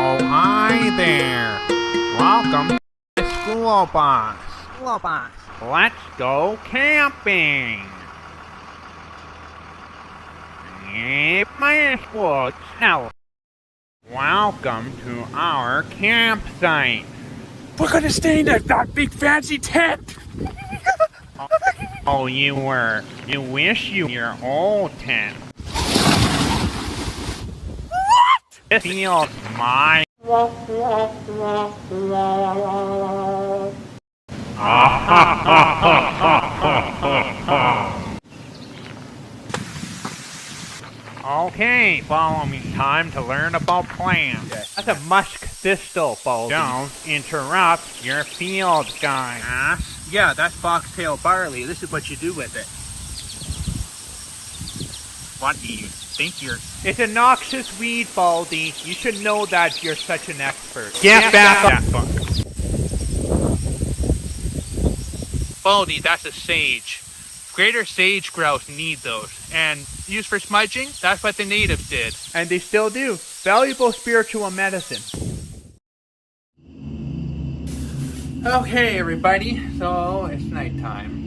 Oh, hi there. Welcome to the school bus. Let's go camping. My school now. Welcome to our campsite. We're gonna stay in that big fancy tent! Oh, you wish you were your old tent. What? This feels my. Okay, follow me. Time to learn about plants. Okay. That's a musk thistle, Baldi. Don't interrupt your field guide. Yeah, that's foxtail barley. This is what you do with it. What do you think you're... It's a noxious weed, Baldi. You should know that you're such an expert. Get back up! Baldi, that's a sage. Greater sage grouse need those. And used for smudging, that's what the natives did. And they still do. Valuable spiritual medicine. Okay, everybody. So, it's nighttime.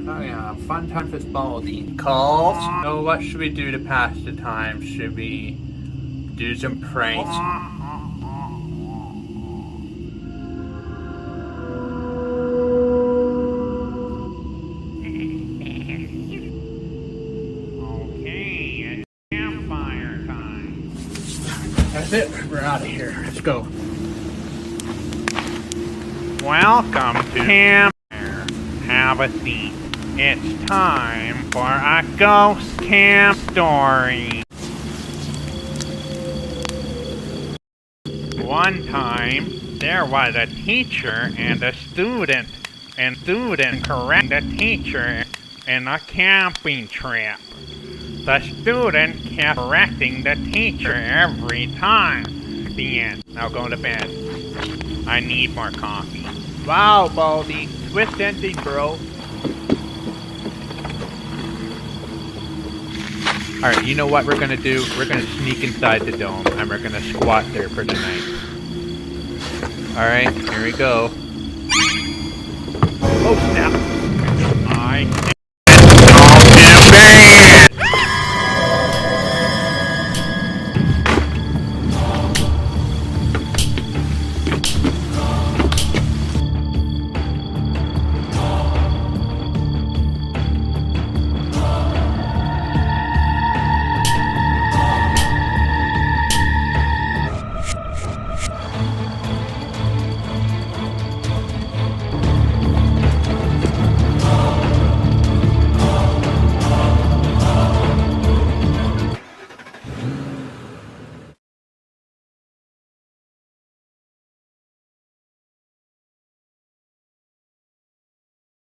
Oh yeah, fun time with Baldi. Calls? So what should we do to pass the time? Should we do some pranks? Okay, it's campfire time. That's it. We're out of here. Let's go. Welcome to campfire. Have a seat. It's time for a ghost camp story. One time, there was a teacher and a student, and student corrected the teacher in a camping trip. The student kept correcting the teacher every time. The end. Now go to bed. I need more coffee. Wow, Baldi. Twist ending, bro. Alright, you know what we're gonna do? We're gonna sneak inside the dome, and we're gonna squat there for the night. Alright, here we go.